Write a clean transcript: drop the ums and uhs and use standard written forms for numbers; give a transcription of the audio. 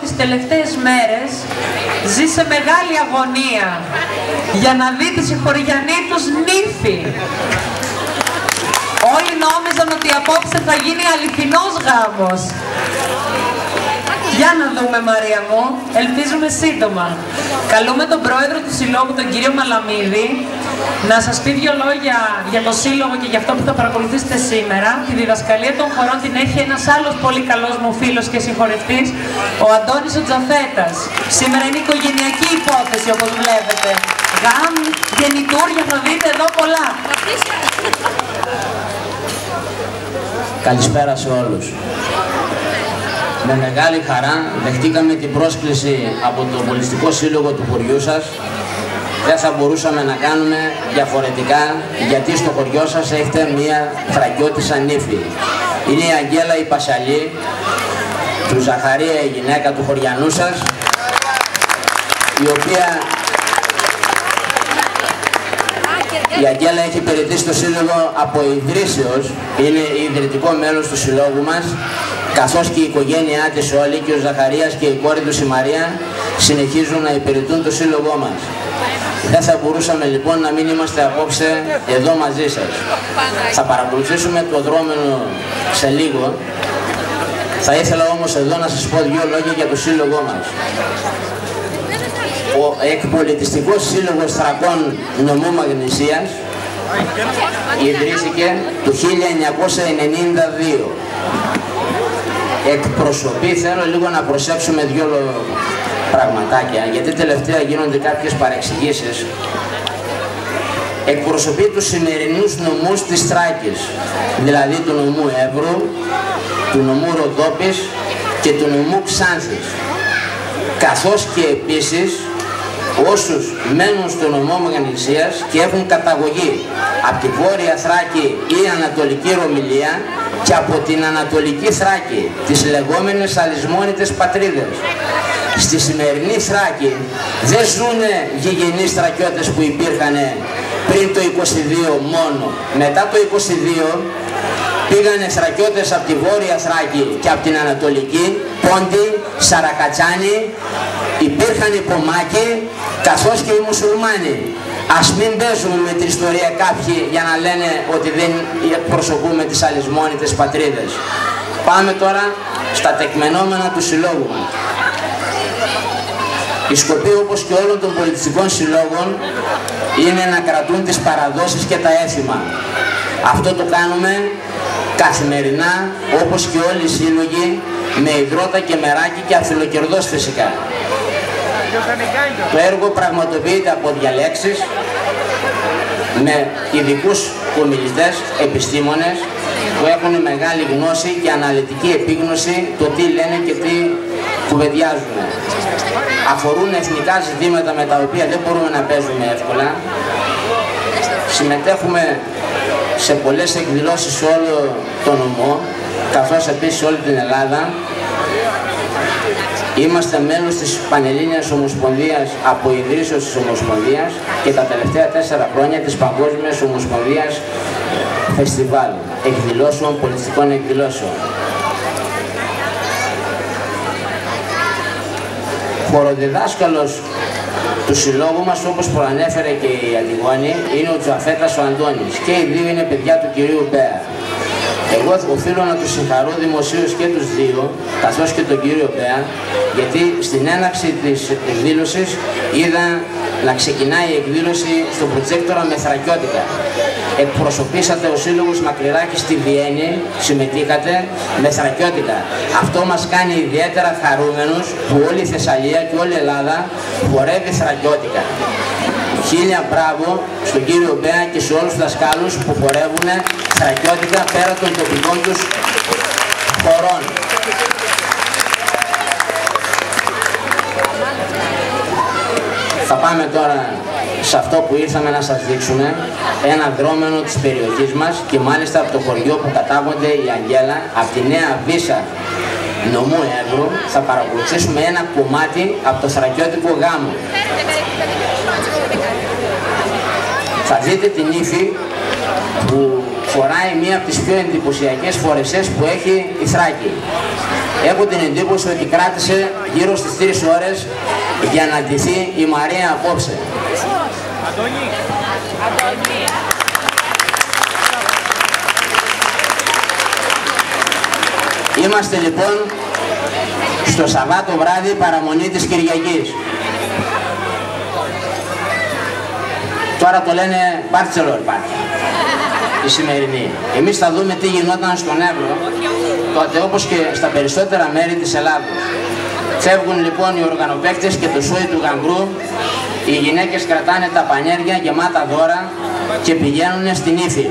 τις τελευταίες μέρες ζει σε μεγάλη αγωνία για να δει τη συγχωριανή τους νύφη. Όλοι νόμιζαν ότι απόψε θα γίνει αληθινός γάμος. Για να δούμε, Μαρία μου, ελπίζουμε σύντομα. Καλούμε τον πρόεδρο του Συλλόγου, τον κύριο Μαλαμίδη, να σας πει δύο λόγια για το Σύλλογο και για αυτό που θα παρακολουθήσετε σήμερα. Τη διδασκαλία των χωρών την έχει ένας άλλος πολύ καλός μου φίλος και συγχωρευτής, ο Αντώνης ο Τζαφέτας. Σήμερα είναι οικογενειακή υπόθεση, όπως βλέπετε. Γάμ, γεννητούρια, θα δείτε εδώ πολλά. Καλησπέρα σε όλους. Με μεγάλη χαρά δεχτήκαμε την πρόσκληση από το Πολιτιστικό Σύλλογο του χωριού σας. Δεν θα μπορούσαμε να κάνουμε διαφορετικά, γιατί στο χωριό σας έχετε μία θρακιώτισσα νύφη. Είναι η Αγγέλα η Πασαλή, του Ζαχαρία η γυναίκα του χωριανού σας, η οποία η Αγγέλα έχει υπηρετήσει στο Σύλλογο από ιδρύσεως, είναι ιδρυτικό μέλος του Συλλόγου μας, καθώς και η οικογένειά της όλη και ο Ζαχαρίας και η κόρη του η Μαρία συνεχίζουν να υπηρετούν το Σύλλογό μας. Δεν θα μπορούσαμε λοιπόν να μην είμαστε απόψε εδώ μαζί σας. Θα παρακολουθήσουμε το δρόμενο σε λίγο. Θα ήθελα όμως εδώ να σας πω δύο λόγια για το Σύλλογό μας. Ο Εκπολιτιστικός Σύλλογος Θρακών Νομού Μαγνησίας ιδρύθηκε το 1992. Εκπροσωπεί, θέλω λίγο να προσέξουμε δύο πραγματάκια, γιατί τελευταία γίνονται κάποιες παρεξηγήσεις. Εκπροσωπεί τους σημερινούς νομούς της Θράκης, δηλαδή του νομού Εύρου, του νομού Ροδόπης και του νομού Ξάνθης, καθώς και επίσης όσους μένουν στο νομό Μαγνησίας και έχουν καταγωγή από τη Βόρεια Θράκη ή Ανατολική Ρωμυλία και από την Ανατολική Θράκη, τις λεγόμενες αλυσμόνητες πατρίδες. Στη σημερινή Θράκη δεν ζουν γηγενείς θρακιώτες που υπήρχαν πριν το 22 μόνο. Μετά το 22 πήγανε θρακιώτες από τη Βόρεια Θράκη και από την Ανατολική, Πόντι, Σαρακατσάνοι, υπήρχαν οι Πομάκοι, καθώς και οι Μουσουλμάνοι. Ας μην παίζουμε με την ιστορία κάποιοι για να λένε ότι δεν εκπροσωπούμε τις αλυσμόνητες πατρίδες. Πάμε τώρα στα τεκμενόμενα του Συλλόγου μας. Η σκοπή, όπως και όλων των πολιτιστικών συλλόγων, είναι να κρατούν τις παραδόσεις και τα έθιμα. Αυτό το κάνουμε καθημερινά, όπως και όλοι οι σύλλογοι, με υδρότα και μεράκι και αφιλοκερδός φυσικά. Το έργο πραγματοποιείται από διαλέξεις με ειδικούς ομιλητές, επιστήμονες που έχουν μεγάλη γνώση και αναλυτική επίγνωση το τι λένε και τι κουβεντιάζουν. Αφορούν εθνικά ζητήματα με τα οποία δεν μπορούμε να παίζουμε εύκολα. Συμμετέχουμε σε πολλές εκδηλώσεις σε όλο τον νομό, καθώς επίσης σε όλη την Ελλάδα. Είμαστε μέλος της Πανελλήνιας Ομοσπονδίας από ιδρύσεως της Ομοσπονδίας και τα τελευταία 4 χρόνια της Παγκόσμιας Ομοσπονδίας Φεστιβάλ εκδηλώσεων, πολιτιστικών εκδηλώσεων. Χοροδιδάσκαλος του συλλόγου μας, όπως προανέφερε και η Αντιγόνη, είναι ο Τζαφέτας ο Αντώνης και οι δύο είναι παιδιά του κυρίου Μπέα. Εγώ οφείλω να τους συγχαρώ δημοσίως και τους δύο, καθώς και τον κύριο Μπέα, γιατί στην έναρξη της εκδήλωσης είδα να ξεκινάει η εκδήλωση στο προτζέκτορα με θρακιώτικα. Εκπροσωπήσατε ο Σύλλογος Μακρυράκης στη Βιέννη, συμμετείχατε με θρακιώτικα. Αυτό μας κάνει ιδιαίτερα χαρούμενους που όλη η Θεσσαλία και όλη η Ελλάδα χορεύει θρακιώτικα. Χίλια μπράβο στον κύριο Μπέα και σε όλους τους δασκάλους που χορεύουν θρακιώτικα πέρα των τοπικών τους χωρών. Θα πάμε τώρα σε αυτό που ήρθαμε να σας δείξουμε, ένα δρόμενο της περιοχής μας και μάλιστα από το χωριό που κατάγονται η Αγγέλα, από τη Νέα Βύσα νομού Εύρου. Θα παρακολουθήσουμε ένα κομμάτι από το θρακιώτικο γάμο. Θα δείτε την ύφη που φοράει μία από τις πιο εντυπωσιακές φορεσές που έχει η Θράκη. Έχω την εντύπωση ότι κράτησε γύρω στις 3 ώρες για να ντυθεί η Μαρία απόψε. Είμαστε λοιπόν στο Σαββάτο βράδυ, παραμονή της Κυριακής. Τώρα το λένε bachelor party, η σημερινή. Εμείς θα δούμε τι γινόταν στον Εύρο, τότε όπως και στα περισσότερα μέρη της Ελλάδος. Φεύγουν λοιπόν οι οργανοπαίκτες και το σόι του γαμπρού, οι γυναίκες κρατάνε τα πανιέρια γεμάτα δώρα και πηγαίνουν στην Ήφη.